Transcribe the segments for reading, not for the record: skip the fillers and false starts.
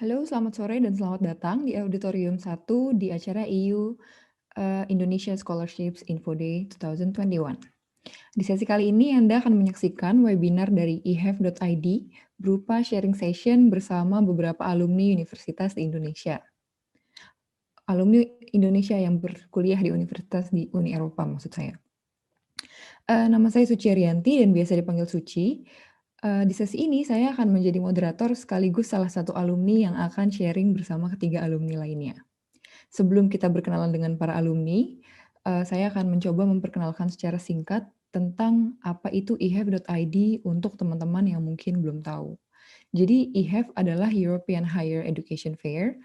Halo, selamat sore dan selamat datang di Auditorium 1 di acara EU Indonesia Scholarships Info Day 2021. Di sesi kali ini Anda akan menyaksikan webinar dari ehef.id berupa sharing session bersama beberapa alumni universitas di Indonesia. Alumni Indonesia yang berkuliah di universitas di Uni Eropa maksud saya. Nama saya Suci Ariyanti dan biasa dipanggil Suci. Di sesi ini saya akan menjadi moderator sekaligus salah satu alumni yang akan sharing bersama ketiga alumni lainnya. Sebelum kita berkenalan dengan para alumni, saya akan mencoba memperkenalkan secara singkat tentang apa itu ehef.id untuk teman-teman yang mungkin belum tahu. Jadi EHEF adalah European Higher Education Fair,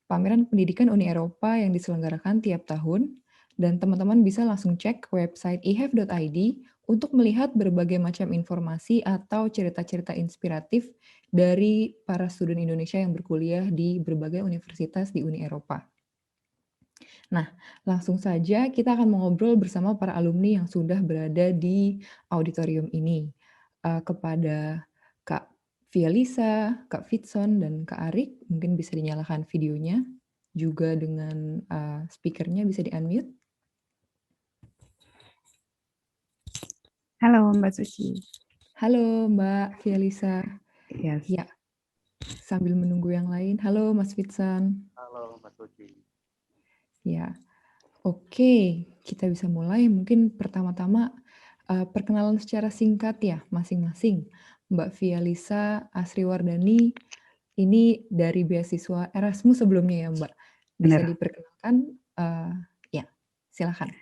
pameran pendidikan Uni Eropa yang diselenggarakan tiap tahun, dan teman-teman bisa langsung cek website ehef.id untuk melihat berbagai macam informasi atau cerita-cerita inspiratif dari para student Indonesia yang berkuliah di berbagai universitas di Uni Eropa. Nah, langsung saja kita akan mengobrol bersama para alumni yang sudah berada di auditorium ini. Kepada Kak Vialisa, Kak Fitson, dan Kak Arik, mungkin bisa dinyalakan videonya, juga dengan speaker-nya bisa di-unmute. Halo Mbak Suci. Halo Mbak Vialisa. Yes. Ya, sambil menunggu yang lain. Halo Mas Fitson. Halo Mbak Suci. Ya, oke, kita bisa mulai. Mungkin pertama-tama perkenalan secara singkat ya masing-masing. Mbak Vialisa Asriwardani, ini dari beasiswa Erasmus sebelumnya ya Mbak. Bisa Benar. diperkenalkan? Ya, silakan.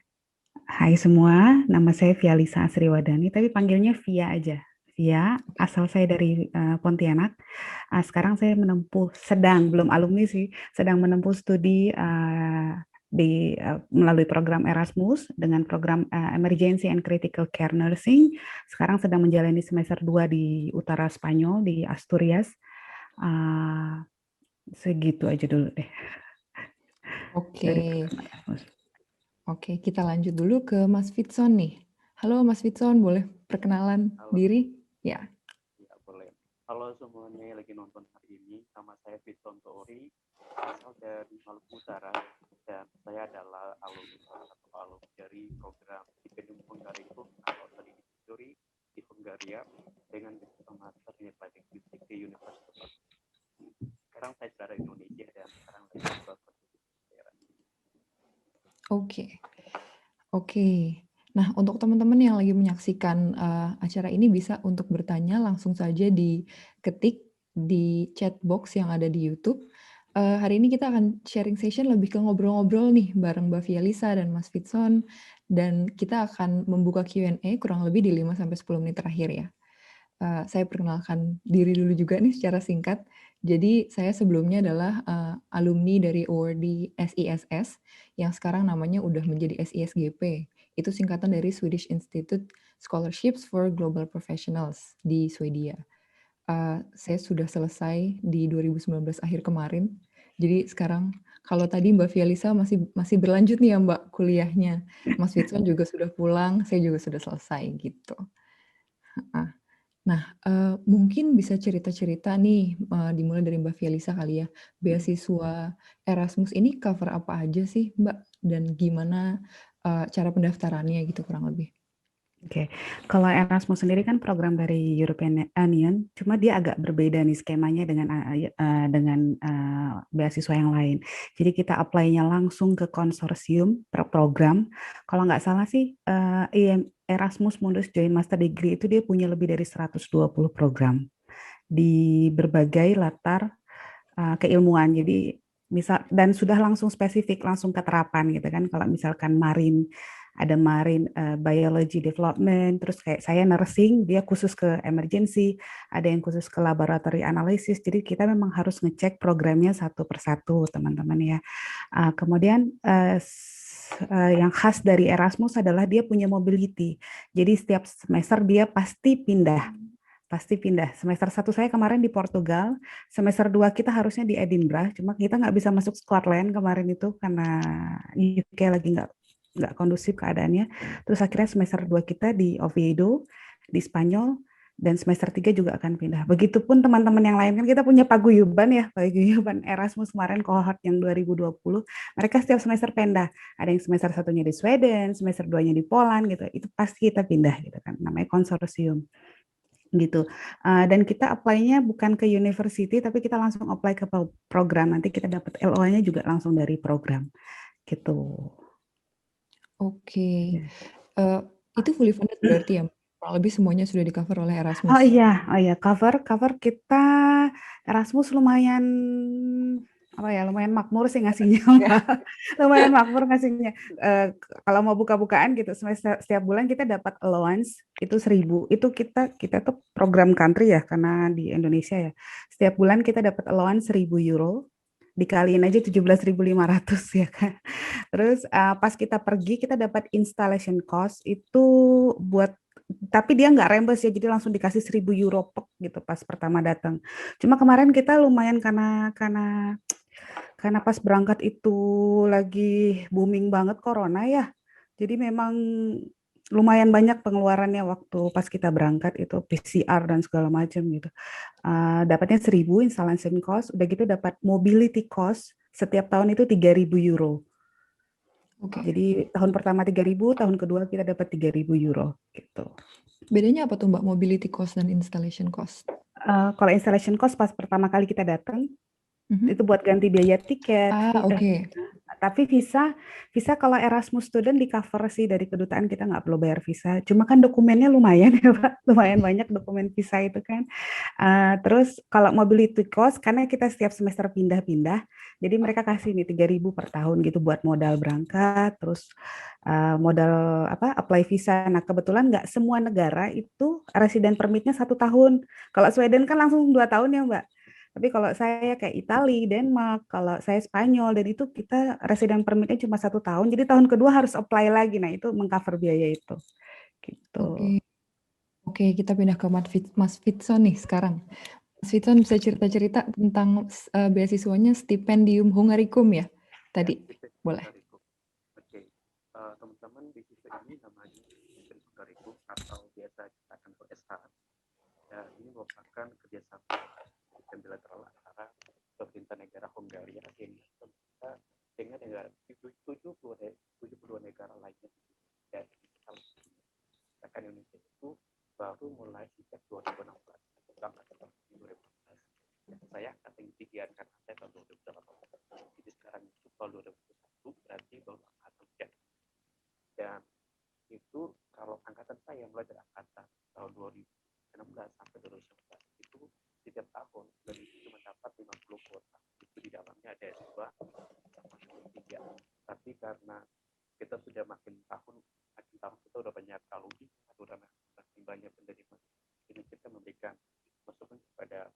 Hai semua, nama saya Vialisa Asriwadani, tapi panggilnya Via aja. Via, asal saya dari Pontianak. Sekarang saya belum alumni sih, sedang menempuh studi melalui program Erasmus dengan program Emergency and Critical Care Nursing. Sekarang sedang menjalani semester 2 di utara Spanyol, di Asturias. Segitu aja dulu deh. Oke. Oke, kita lanjut dulu ke Mas Fitson nih. Halo Mas Fitson, boleh perkenalan diri? Ya. Ya, boleh. Halo semuanya yang lagi nonton hari ini, nama saya Fitson Tori, asal dari Maluku Utara, dan saya adalah salah satu alumni dari program Stipendium Hungarikum atau Study History di Hungaria dengan beasiswa master in Applied Music di Universitas of Sekarang saya berada di Indonesia dan sekarang lagi bekerja di daerah. Oke. Nah, untuk teman-teman yang lagi menyaksikan acara ini bisa untuk bertanya langsung saja diketik di chat box yang ada di YouTube. Hari ini kita akan sharing session lebih ke ngobrol-ngobrol nih bareng Mbak Vialisa dan Mas Fitson, dan kita akan membuka Q&A kurang lebih di 5-10 menit terakhir ya. Saya perkenalkan diri dulu juga nih secara singkat. Jadi saya sebelumnya adalah alumni dari awardee SISS yang sekarang namanya udah menjadi SISGP. Itu singkatan dari Swedish Institute Scholarships for Global Professionals di Swedia. Saya sudah selesai di 2019 akhir kemarin. Jadi sekarang kalau tadi Mbak Vialisa masih berlanjut nih ya Mbak kuliahnya. Mas Fitson juga sudah pulang, saya juga sudah selesai gitu. Nah, mungkin bisa cerita-cerita nih, dimulai dari Mbak Vialisa kali ya. Beasiswa Erasmus ini cover apa aja sih, Mbak? Dan gimana, cara pendaftarannya gitu kurang lebih? Oke, kalau Erasmus sendiri kan program dari European Union, cuma dia agak berbeda nih skemanya dengan beasiswa yang lain. Jadi kita apply-nya langsung ke konsorsium per program. Kalau nggak salah sih Erasmus Mundus Joint Master Degree itu dia punya lebih dari 120 program di berbagai latar keilmuan. Jadi misal dan sudah langsung spesifik langsung ke terapan gitu kan. Kalau misalkan ada marine biology development, terus kayak saya nursing, dia khusus ke emergency, ada yang khusus ke laboratory analysis. Jadi kita memang harus ngecek programnya satu persatu, teman-teman ya. Kemudian yang khas dari Erasmus adalah dia punya mobility. Jadi setiap semester dia pasti pindah. Semester 1 saya kemarin di Portugal, semester 2 kita harusnya di Edinburgh, cuma kita nggak bisa masuk Scotland kemarin itu karena UK lagi nggak kondusif keadaannya. Terus akhirnya semester 2 kita di Oviedo, di Spanyol, dan semester 3 juga akan pindah. Begitupun teman-teman yang lain, kan kita punya paguyuban Erasmus kemarin kohort yang 2020, mereka setiap semester pindah. Ada yang semester satunya di Sweden, semester 2-nya di Poland gitu. Itu pasti kita pindah gitu kan. Namanya konsorsium gitu. Dan kita apply-nya bukan ke university tapi kita langsung apply ke program. Nanti kita dapat LOA-nya juga langsung dari program gitu. Oke. Ya. Itu fully funded berarti ya? Kurang lebih semuanya sudah di-cover oleh Oh Erasmus? iya, cover kita Erasmus lumayan lumayan makmur sih ngasihnya, Ya. lumayan makmur ngasihnya. Kalau mau buka-bukaan gitu, semester setiap bulan kita dapat allowance itu 1.000. Itu kita tuh program country ya, karena di Indonesia ya. Setiap bulan kita dapat allowance 1.000 euro, dikaliin aja 17.500 ya kan. Terus pas kita pergi kita dapat installation cost itu buat, tapi dia nggak reimburse ya, jadi langsung dikasih 1.000 euro pek gitu pas pertama datang. Cuma kemarin kita lumayan karena pas berangkat itu lagi booming banget corona ya. Jadi memang lumayan banyak pengeluarannya waktu pas kita berangkat itu PCR dan segala macam gitu. Dapatnya 1.000 installation cost, udah gitu dapat mobility cost setiap tahun itu 3.000 euro. Oke. Jadi tahun pertama 3.000, tahun kedua kita dapat 3.000 euro gitu. Bedanya apa tuh Mbak, mobility cost dan installation cost? Kalau installation cost pas pertama kali kita datang, Mhm. itu buat ganti biaya tiket. Oke. Tapi visa kalau Erasmus student di cover sih dari kedutaan, kita nggak perlu bayar visa. Cuma kan dokumennya lumayan ya Pak, lumayan banyak dokumen visa itu kan. Terus kalau mobility cost, karena kita setiap semester pindah-pindah, jadi mereka kasih nih 3.000 per tahun gitu buat modal berangkat, terus modal apply visa. Nah kebetulan nggak semua negara itu resident permitnya 1 tahun. Kalau Sweden kan langsung 2 tahun ya Mbak. Tapi kalau saya kayak Italia, Denmark, kalau saya Spanyol, dan itu kita resident permitnya cuma 1 tahun, jadi tahun kedua harus apply lagi. Nah itu mengcover biaya itu. Gitu. Oke, kita pindah ke Mas Fitson nih sekarang. Mas Fitson bisa cerita-cerita tentang beasiswanya Stipendium Hungaricum ya? Tadi, boleh. Oke, teman-teman di sisi ini namanya Stipendium Hungaricum atau biasa kita akan SH. Dan ini merupakan kerjasama bilateral antara pemerintah negara Hungaria dengan negara 72 negara lainnya. Dan bahkan Indonesia itu baru mulai sejak 2016, berangkat tahun 2016. Dan saya angkat tinggi karena saya tahun 2018. Jadi sekarang itu tahun 2021 berarti baru angkatan 3. Dan itu kalau angkatan saya mulai dari angkatan tahun 2016 sampai 2019 itu setiap tahun dan itu cuma dapat 50 kuota. Itu di dalamnya ada S2 sama S3. Tapi karena kita sudah makin tahun kita udah banyak alumni, udah makin banyak penerima. Jadi kita memberikan masukan kepada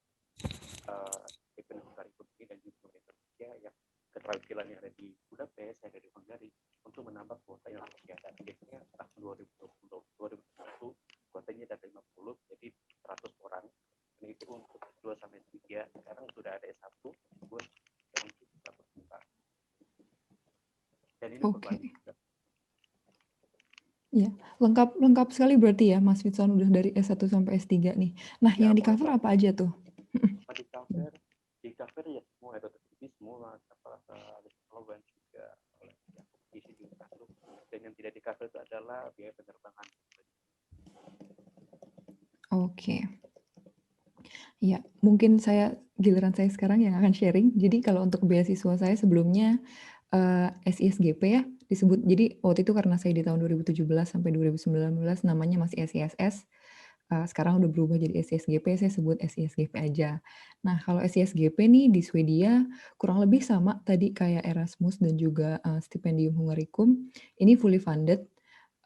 Stipendium Hungaricum ini dan juga pemerintah Indonesia yang keterampilan yang ada di Budapest, yang ada di Hungari untuk menambah kuota yang masih ada. Biasanya tahun 2020 kuotanya dari 50 jadi 100 orang. Dan itu untuk 2 sampai 3. Sekarang sudah ada S1 buat yang untuk 100 dan ini berbanding. Iya, lengkap sekali berarti ya Mas Fitson udah dari S1 sampai S3 nih. Nah, yang di cover apa aja tuh? Di cover ya semua, ada tertulis semua, ada slogan juga oleh kompetisi juga masuk. Dan yang tidak di cover itu adalah biaya penerbangan. Oke. Ya, mungkin giliran saya sekarang yang akan sharing. Jadi kalau untuk beasiswa saya sebelumnya SISGP ya disebut. Jadi waktu itu karena saya di tahun 2017 sampai 2019 namanya masih SISS. Sekarang udah berubah jadi SISGP, saya sebut SISGP aja. Nah, kalau SISGP nih di Swedia kurang lebih sama tadi kayak Erasmus dan juga Stipendium Hungaricum. Ini fully funded.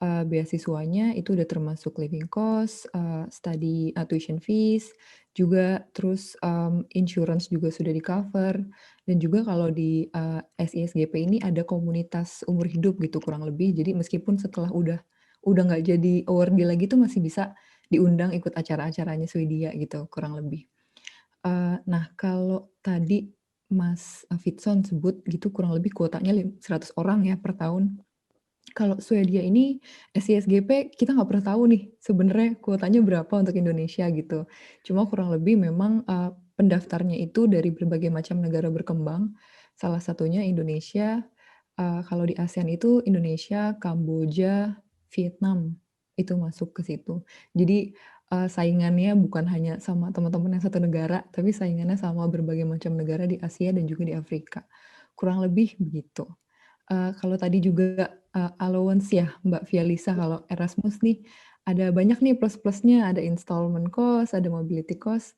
Beasiswanya itu udah termasuk living cost, study tuition fees, juga terus insurance juga sudah di-cover, dan juga kalau di SISGP ini ada komunitas umur hidup gitu kurang lebih. Jadi meskipun setelah udah nggak jadi awardee lagi tuh masih bisa diundang ikut acara-acaranya Swedia gitu kurang lebih. Nah kalau tadi Mas Fitson sebut gitu kurang lebih kuotanya 100 orang ya per tahun. Kalau Swedia ini SISGP kita nggak pernah tahu nih sebenarnya kuotanya berapa untuk Indonesia gitu. Cuma kurang lebih memang pendaftarnya itu dari berbagai macam negara berkembang. Salah satunya Indonesia. Kalau di ASEAN itu Indonesia, Kamboja, Vietnam itu masuk ke situ. Jadi saingannya bukan hanya sama teman-teman yang satu negara, tapi saingannya sama berbagai macam negara di Asia dan juga di Afrika. Kurang lebih begitu. Kalau tadi juga allowance ya Mbak Vialisa, kalau Erasmus nih ada banyak nih plus-plusnya, ada installment cost, ada mobility cost.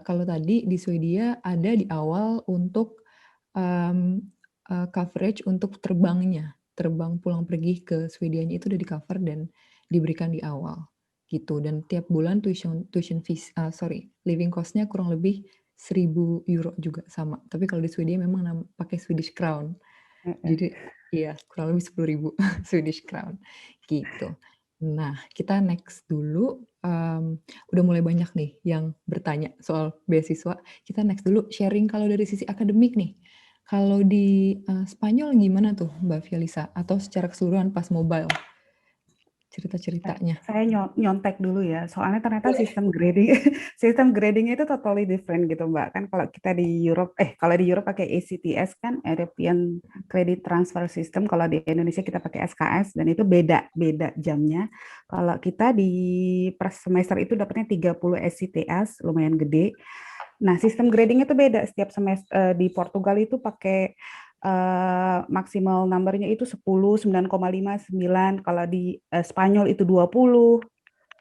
Kalau tadi di Swedia ada di awal untuk coverage untuk terbangnya, terbang pulang pergi ke Swedianya itu udah di-cover dan diberikan di awal gitu. Dan tiap bulan tuition fees, living cost-nya kurang lebih 1.000 euro juga sama. Tapi kalau di Swedia memang pakai Swedish crown. Jadi iya kurang lebih 10.000 Swedish crown gitu. Nah kita next dulu, udah mulai banyak nih yang bertanya soal beasiswa. Kita next dulu sharing kalau dari sisi akademik nih. Kalau di Spanyol gimana tuh Mbak Vialisa? Atau secara keseluruhan pas mobile cerita-ceritanya? Saya nyontek dulu ya, soalnya ternyata Boleh. sistem gradingnya itu totally different gitu Mbak. Kan kalau kita di Europe, kalau di Europe pakai ECTS kan, European Credit Transfer System. Kalau di Indonesia kita pakai SKS dan itu beda jamnya. Kalau kita di per semester itu dapatnya 30 ECTS, lumayan gede. Nah, sistem grading itu beda setiap semester. Di Portugal itu pakai maksimal numbernya itu 10, 9,5, 9. Kalau di Spanyol itu 20,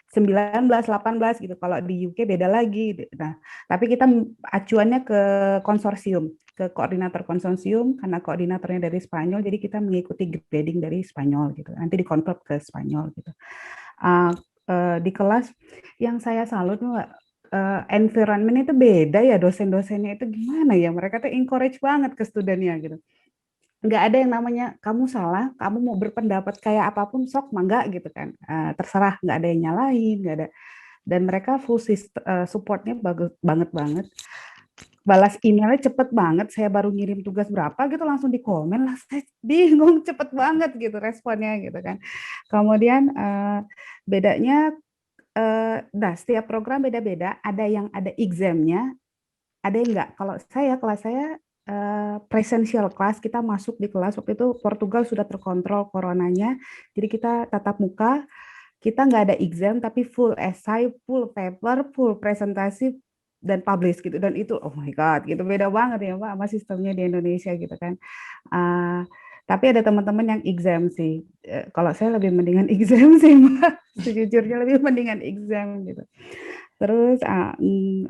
19, 18 gitu. Kalau di UK beda lagi. Nah, tapi kita acuannya ke konsorsium, ke koordinator konsorsium, karena koordinatornya dari Spanyol, jadi kita mengikuti grading dari Spanyol gitu. Nanti dikonvert ke Spanyol gitu. Di kelas yang saya salut environment itu beda ya, dosen-dosennya itu gimana ya, mereka tuh encourage banget ke studennya gitu. Nggak ada yang namanya kamu salah, kamu mau berpendapat kayak apapun sok mangga gitu kan, terserah, nggak ada yang nyalain, nggak ada. Dan mereka full supportnya bagus banget. Balas emailnya cepet banget, saya baru ngirim tugas berapa gitu langsung di komen lah, saya bingung, cepet banget gitu responnya gitu kan. Kemudian bedanya, nah setiap program beda-beda, ada yang ada examnya, ada yang enggak. Kalau kelas saya presential class, kita masuk di kelas, waktu itu Portugal sudah terkontrol coronanya, jadi kita tatap muka, kita nggak ada exam, tapi full essay, full paper, full presentasi, dan publish gitu. Dan itu, oh my God, gitu beda banget ya Mbak sama sistemnya di Indonesia gitu kan. Tapi ada teman-teman yang exam sih. Kalau saya lebih mendingan exam sih Mbak, sejujurnya lebih mendingan exam gitu. Terus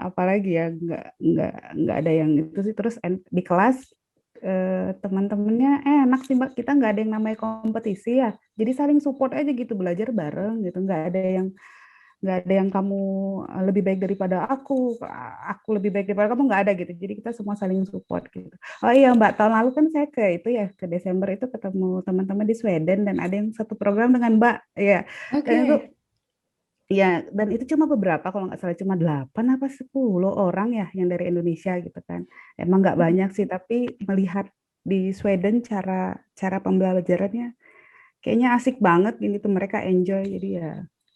apalagi ya, nggak ada yang itu sih. Terus di kelas teman-temannya enak sih Mbak, kita nggak ada yang namanya kompetisi ya, jadi saling support aja gitu, belajar bareng gitu, nggak ada yang kamu lebih baik daripada aku lebih baik daripada kamu, nggak ada gitu, jadi kita semua saling support gitu. Oh iya Mbak, tahun lalu kan saya ke Desember itu ketemu teman-teman di Sweden dan ada yang satu program dengan Mbak ya, dan itu Oke. ya, dan itu cuma beberapa, kalau nggak salah cuma 8 apa 10 orang ya yang dari Indonesia gitu kan. Emang nggak banyak sih, tapi melihat di Sweden cara pembelajarannya kayaknya asik banget ini tuh, mereka enjoy, jadi ya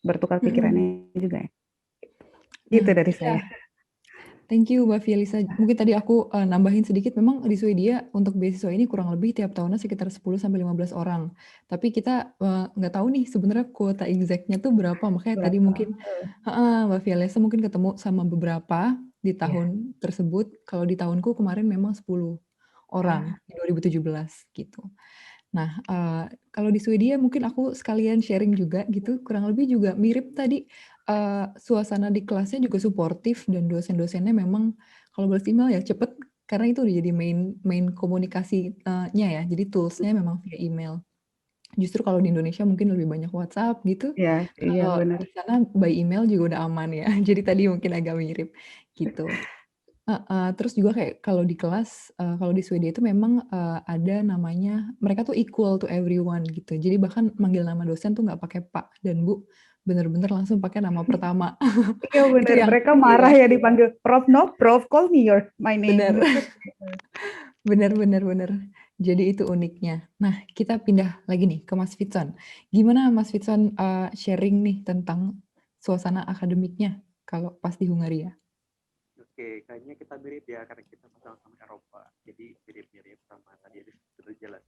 bertukar pikirannya juga ya. Gitu Nah, dari iya. saya. Thank you Mbak Vialisa. Mungkin tadi aku nambahin sedikit, memang di Swedia untuk beasiswa ini kurang lebih tiap tahunnya sekitar 10-15 orang. Tapi kita nggak tahu nih sebenarnya kuota exactnya tuh berapa. Makanya tadi Berapa? mungkin Mbak Vialisa mungkin ketemu sama beberapa di Iya. tahun tersebut. Kalau di tahunku kemarin memang 10 orang di 2017 gitu. Nah, kalau di Swedia mungkin aku sekalian sharing juga gitu, kurang lebih juga mirip tadi, suasana di kelasnya juga suportif dan dosen-dosennya memang kalau balas email ya cepet, karena itu udah jadi main komunikasinya ya, jadi tools-nya memang via email. Justru kalau di Indonesia mungkin lebih banyak WhatsApp gitu, Iya, iya kalau benar. di sana by email juga udah aman ya, jadi tadi mungkin agak mirip gitu. Terus juga kayak kalau di kelas, kalau di Swedia itu memang, ada namanya mereka tuh equal to everyone gitu. Jadi bahkan manggil nama dosen tuh nggak pakai Pak dan Bu, bener-bener langsung pakai nama pertama. Iya Itu benar, yang mereka iya, marah ya dipanggil Prof, no, Prof, call me my name bener. gitu. Bener bener bener. Jadi itu uniknya. Nah, kita pindah lagi nih ke Mas Fitson. Gimana Mas Fitson sharing nih tentang suasana akademiknya kalau pas di Hungaria? Oke, kayaknya kita mirip ya karena kita sama-sama Eropa. Jadi mirip-mirip sama tadi yang sudah jelas.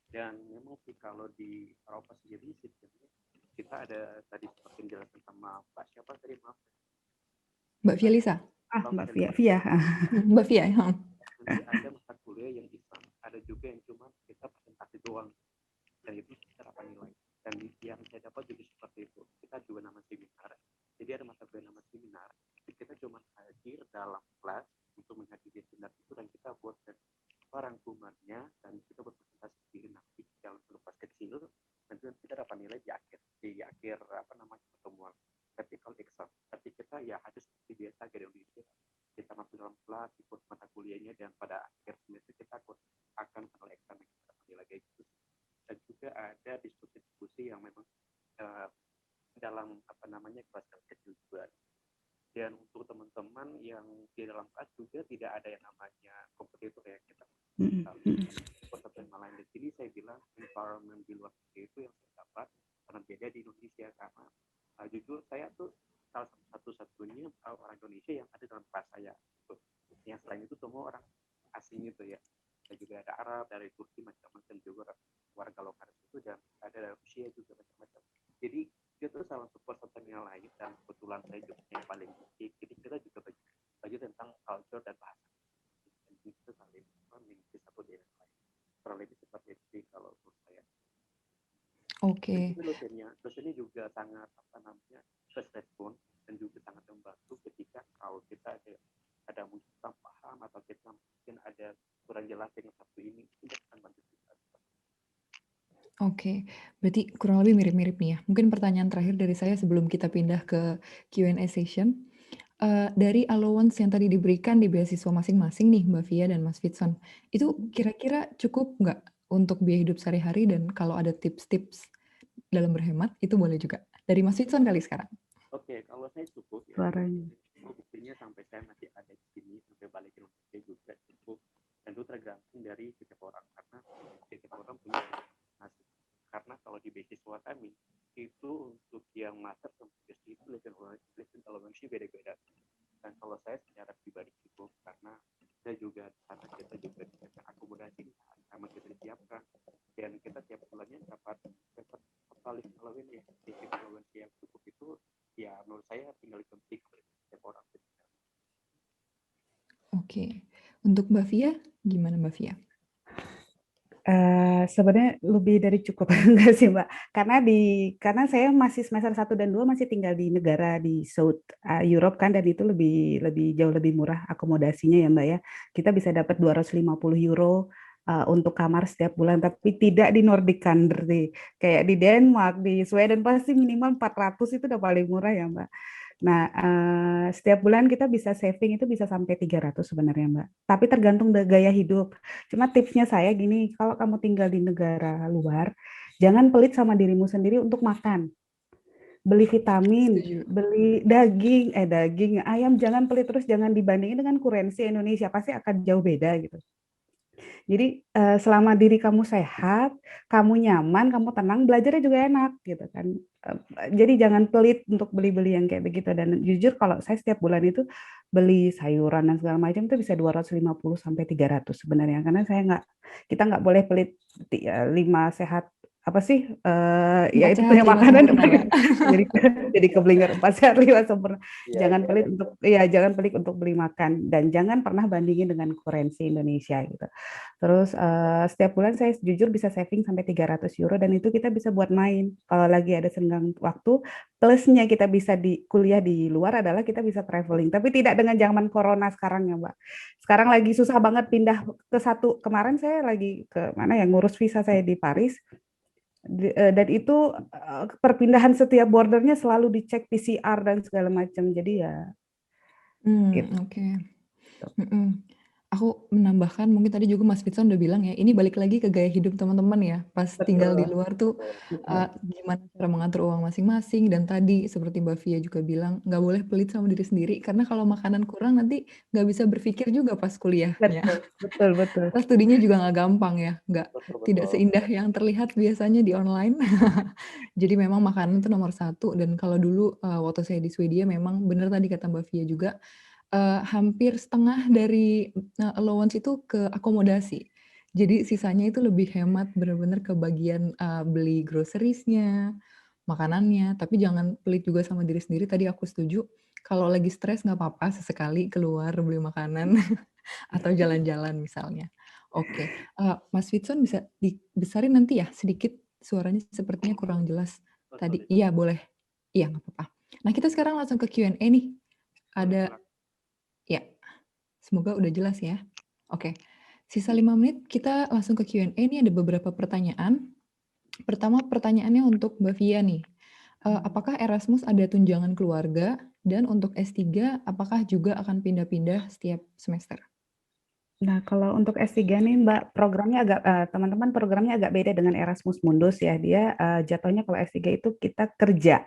Dan memang sih kalau di Eropa sendiri sistemnya kita ada tadi seperti dijelaskan sama Pak siapa tadi maaf. Mbak Fielisa? Mbak Mbak Via. Mbak Fia ya? Nanti ada mata kuliah yang Islam, ada juga yang cuma kita presentasi doang dan itu serapan nilai. Dan yang saya dapat juga seperti itu. Kita juga nama seminar. Jadi ada mata kuliah nama seminar. Kita cuma hadir dalam kelas untuk menghadiri seminar itu dan kita buat rangkumannya dan kita berpresentasi sendiri nanti dalam kelas kecil dan kita dapat nilai di akhir apa namanya pertemuan. Tapi kalau exam, tapi kita ya harus seperti biasa di Indonesia kita masuk dalam kelas ikut mata kuliahnya dan pada akhir semester kita akan kenal exam yang kita nilai kayak gitu. Dan juga ada diskusi-diskusi yang memang dalam apa namanya kelas kecil juga. Dan untuk teman-teman yang di dalam kelas juga tidak ada yang namanya kompetitor ya kita. Peserta yang lain di sini saya bilang environment di luar itu yang saya dapat sangat beda di Indonesia karena jujur saya tuh salah satu-satunya orang Indonesia yang ada dalam kelas saya. Yang selain itu semua orang asing itu ya. Dan juga ada Arab dari Turki macam-macam juga warga lokal itu dan ada dari Rusia juga macam-macam. Jadi itu salah satu peserta yang lain dan kebetulan saya juga yang paling tinggi. Jadi kita juga belajar tentang culture dan bahasa. Dan itu saling memiliki satu dengan lain. Kurang lebih seperti itu kalau menurut saya. Oke. Dosennya juga sangat apa namanya respon dan juga sangat membantu ketika kalau kita ada mungkin paham atau kita mungkin ada kurang jelas dengan satu ini tidak akan bantu kita. Oke, berarti kurang lebih mirip-mirip nih ya. Mungkin pertanyaan terakhir dari saya sebelum kita pindah ke Q&A session. Dari allowance yang tadi diberikan di beasiswa masing-masing nih, Mbak Fia dan Mas Fitson, itu kira-kira cukup nggak untuk biaya hidup sehari-hari dan kalau ada tips-tips dalam berhemat, itu boleh juga. Dari Mas Fitson kali sekarang. Oke, kalau saya cukup ya. Suaranya. Buktinya sampai saya masih ada di sini, sampai balik ke Indonesia juga cukup. Dan itu tergantung dari setiap orang, karena setiap orang punya nasib. Karena kalau di beasiswa kami, itu untuk yang master sama PhD itu lesson allowance beda-beda. Dan kalau saya secara pribadi cukup, karena saya juga karena kita juga disiapkan akomodasi sama kita disiapkan dan kita tiap bulannya dapat total allowance ya, allowance yang cukup itu ya menurut saya tinggal dikembali setiap orang. Oke, untuk Mbak Fia, gimana Mbak Fia? Sebenarnya lebih dari cukup enggak sih Mbak, karena saya masih semester 1 dan 2 masih tinggal di negara di South Europe kan, dan itu jauh lebih murah akomodasinya ya Mbak ya. Kita bisa dapat 250 euro untuk kamar setiap bulan, tapi tidak di Nordic country kayak di Denmark, di Sweden pasti minimal 400 itu udah paling murah ya Mbak. Nah, setiap bulan kita bisa saving itu bisa sampai 300 sebenarnya, Mbak. Tapi tergantung gaya hidup. Cuma tipsnya saya gini, kalau kamu tinggal di negara luar, jangan pelit sama dirimu sendiri untuk makan. Beli vitamin, beli daging, ayam, jangan pelit terus, jangan dibandingin dengan kurensi Indonesia, pasti akan jauh beda gitu. Jadi selama diri kamu sehat, kamu nyaman, kamu tenang, belajarnya juga enak gitu kan. Jadi jangan pelit untuk beli-beli yang kayak begitu. Dan jujur kalau saya setiap bulan itu beli sayuran dan segala macam itu bisa 250 sampai 300 sebenarnya. Karena kita nggak boleh pelit 5 sehat apa sih ya itu punya makanan jadi keblinger 4 sehat 5 sempurna. Jangan pelit untuk beli makan dan jangan pernah bandingin dengan kurensi Indonesia gitu. Terus setiap bulan saya jujur bisa saving sampai 300 euro dan itu kita bisa buat main. Kalau lagi ada senggang waktu, plusnya kita bisa kuliah di luar adalah kita bisa traveling. Tapi tidak dengan zaman corona sekarang ya Mbak. Sekarang lagi susah banget pindah kemarin saya lagi ke mana ya ngurus visa saya di Paris. Dan itu perpindahan setiap bordernya selalu dicek PCR dan segala macam. Jadi ya Oke. aku menambahkan mungkin tadi juga Mas Fitson udah bilang ya, ini balik lagi ke gaya hidup teman-teman ya, pas tinggal di Betul, luar tuh betul. gimana cara mengatur uang masing-masing, dan tadi seperti Mbak Via juga bilang nggak boleh pelit sama diri sendiri karena kalau makanan kurang nanti nggak bisa berpikir juga pas kuliahnya. Betul, betul, betul. Terus studinya juga nggak gampang ya, Betul tidak betul. seindah yang terlihat biasanya di online. Jadi memang makanan itu nomor satu, dan kalau dulu waktu saya di Swedia memang benar tadi kata Mbak Via juga, hampir setengah dari allowance itu ke akomodasi. Jadi sisanya itu lebih hemat benar-benar ke bagian beli groceries-nya, makanannya, tapi jangan pelit juga sama diri sendiri. Tadi aku setuju, kalau lagi stres nggak apa-apa sesekali keluar beli makanan atau jalan-jalan misalnya. Oke, Mas Fitson bisa dibesarin nanti ya sedikit, suaranya sepertinya kurang jelas Oh, tadi. sorry. Iya boleh, iya nggak apa-apa. Nah kita sekarang langsung ke Q&A nih. Boleh Ada, silakan. ya semoga udah jelas ya. Oke, sisa 5 menit kita langsung ke Q&A. Ini ada beberapa pertanyaan. Pertama pertanyaannya untuk Mbak Via nih. Apakah Erasmus ada tunjangan keluarga? Dan untuk S3, apakah juga akan pindah-pindah setiap semester? Nah, kalau untuk S3 nih, Mbak, programnya agak teman-teman programnya agak beda dengan Erasmus Mundus ya. Dia jatuhnya kalau S3 itu kita kerja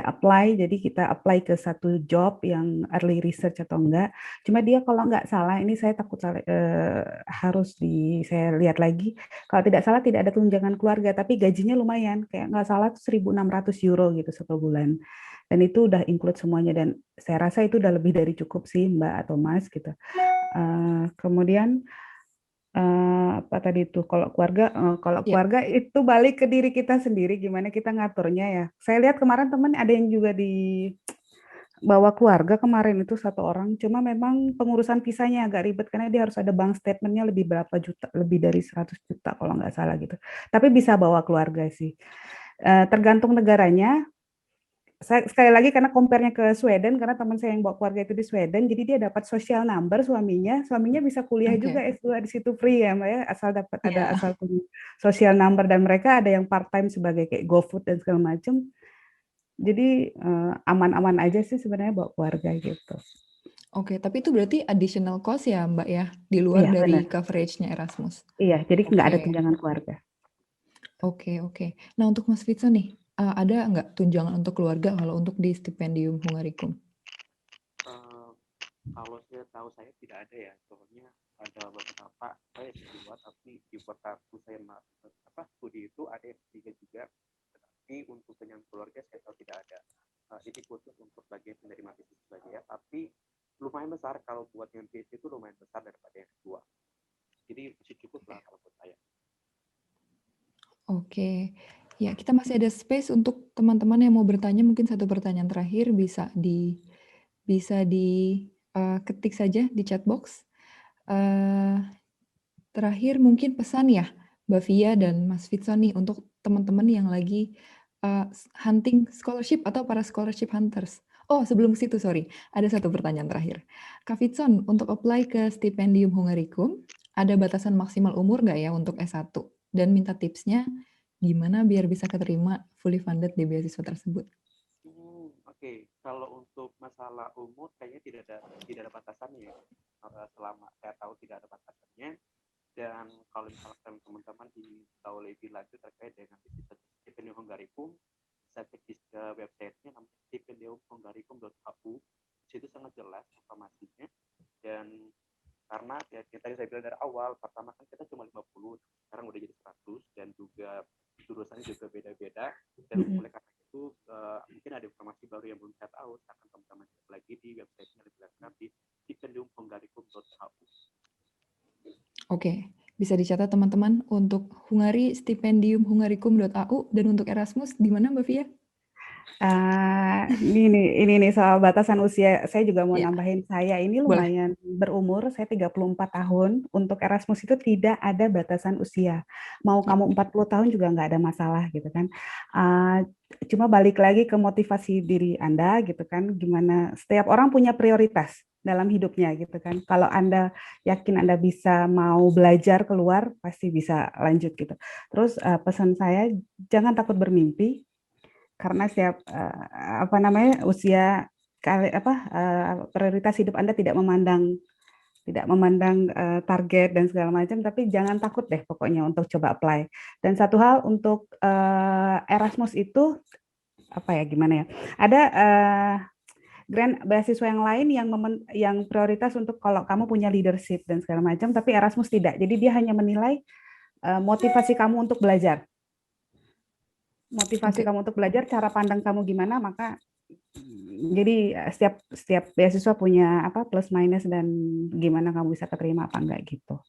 apply, jadi kita apply ke satu job yang early research atau enggak. Cuma dia kalau nggak salah, ini saya takut salah, saya lihat lagi. Kalau tidak salah tidak ada tunjangan keluarga, tapi gajinya lumayan, kayak nggak salah tuh 1.600 euro gitu per bulan. Dan itu udah include semuanya, dan saya rasa itu udah lebih dari cukup sih Mbak atau Mas gitu. Kemudian apa tadi itu kalau Ya, keluarga itu balik ke diri kita sendiri gimana kita ngaturnya ya. Saya lihat kemarin teman ada yang juga di bawa keluarga kemarin itu satu orang, cuma memang pengurusan visanya agak ribet karena dia harus ada bank statementnya lebih berapa juta, lebih dari 100 juta kalau nggak salah gitu. Tapi bisa bawa keluarga sih. Tergantung negaranya. Saya sekali lagi karena compare-nya ke Sweden, karena teman saya yang bawa keluarga itu di Sweden, jadi dia dapat social number suaminya bisa kuliah juga oke. S2 di situ free ya Mbak ya, Ya, asal punya social number, dan mereka ada yang part time sebagai kayak GoFood dan segala macam. Jadi aman-aman aja sih sebenarnya bawa keluarga gitu. oke. Tapi itu berarti additional cost ya, Mbak ya, di luar Iya dari benar. coverage-nya Erasmus. Iya, jadi nggak Oke, ada tunjangan keluarga. oke. Nah, untuk Mas Fitson nih, ada nggak tunjangan untuk keluarga kalau untuk di stipendium Hungarikum? Eh, kalau saya tahu saya tidak ada ya, soalnya ada beberapa saya S2 tapi di kotaku saya studi itu ada S3 juga, tetapi untuk dengan keluarga saya tahu tidak ada. Ini khusus untuk bagian penerima beasiswa saja ya, tapi lumayan besar kalau buat yang PhD itu lumayan besar daripada yang kedua. Jadi masih cukup lah kalau buat saya. Oke. Ya, kita masih ada space untuk teman-teman yang mau bertanya. Mungkin satu pertanyaan terakhir bisa ketik saja di chat box. Eh, Terakhir mungkin pesan ya, Mbak Via dan Mas Fitson nih untuk teman-teman yang lagi hunting scholarship atau para scholarship hunters. Oh, sebelum ke situ, sorry. Ada satu pertanyaan terakhir. Kak Fitson, untuk apply ke stipendium Hungarikum, ada batasan maksimal umur nggak ya untuk S1? Dan minta tipsnya gimana biar bisa keterima fully funded di beasiswa tersebut? Oke. Kalau untuk masalah umur kayaknya tidak ada batasannya. Selama saya tahu tidak ada batasannya. Dan kalau misalkan teman-teman ingin tahu lebih lanjut terkait dengan stipendium Hungarikum, bisa cek di websitenya namanya stipendiumhungarikum.hu. Di situ sangat jelas informasinya. Dan karena ya tadi saya bilang dari awal, pertama kan kita cuma 50, sekarang udah jadi 100, dan juga jurusannya juga beda-beda. Dan oleh karena itu mungkin ada informasi baru yang belum saya tahu, silahkan teman-teman cek lagi di websitenya lebih lengkap di stipendiumhungarikum.hu. Oke, bisa dicatat teman-teman untuk Hungari stipendiumhungarikum.au, dan untuk Erasmus di mana Mbak Via? Ini nih soal batasan usia. Saya juga mau Ya, nambahin, saya ini boleh. lumayan berumur, saya 34 tahun. Untuk Erasmus itu tidak ada batasan usia. Mau Ya. kamu 40 tahun juga nggak ada masalah gitu kan. Uh, Cuma balik lagi ke motivasi diri Anda gitu kan. Gimana setiap orang punya prioritas dalam hidupnya gitu kan. Kalau Anda yakin Anda bisa mau belajar keluar, pasti bisa lanjut gitu. Terus pesan saya, jangan takut bermimpi, karena usia prioritas hidup Anda tidak memandang tidak memandang target dan segala macam, tapi jangan takut deh pokoknya untuk coba apply. Dan satu hal untuk Erasmus itu apa ya, gimana ya? Ada grant beasiswa yang lain yang prioritas untuk kalau kamu punya leadership dan segala macam, tapi Erasmus tidak. Jadi dia hanya menilai motivasi kamu untuk belajar. Motivasi Oke. kamu untuk belajar, cara pandang kamu gimana, maka jadi setiap beasiswa punya apa plus minus dan gimana kamu bisa keterima apa enggak gitu.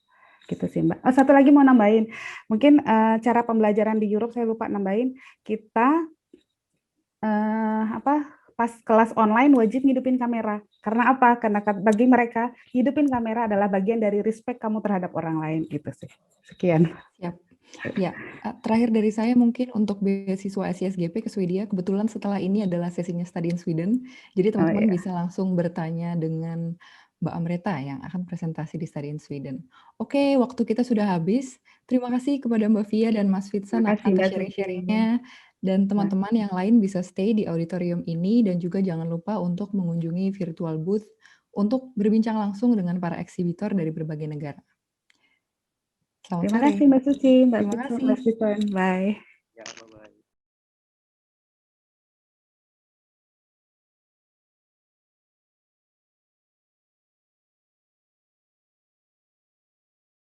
Gitu sih Mbak. Oh, satu lagi mau nambahin. Mungkin cara pembelajaran di Europe saya lupa nambahin. Kita pas kelas online wajib ngidupin kamera. Karena apa? Karena bagi mereka hidupin kamera adalah bagian dari respect kamu terhadap orang lain gitu sih. Sekian. Siap. Ya, terakhir dari saya mungkin untuk beasiswa SISGP ke Swedia, kebetulan setelah ini adalah sesinya Study in Sweden, jadi teman-teman bisa langsung bertanya dengan Mbak Amreta yang akan presentasi di Study in Sweden. Oke, waktu kita sudah habis. Terima kasih kepada Mbak Via dan Mas Fitsan Terima kasih atas Mbak Suci. sharing-sharingnya. Dan teman-teman yang lain bisa stay di auditorium ini dan juga jangan lupa untuk mengunjungi virtual booth untuk berbincang langsung dengan para eksibitor dari berbagai negara. Selamat Terima sore. kasih Mbak Suci, Mbak Terima kasih. Fitsan. Bye.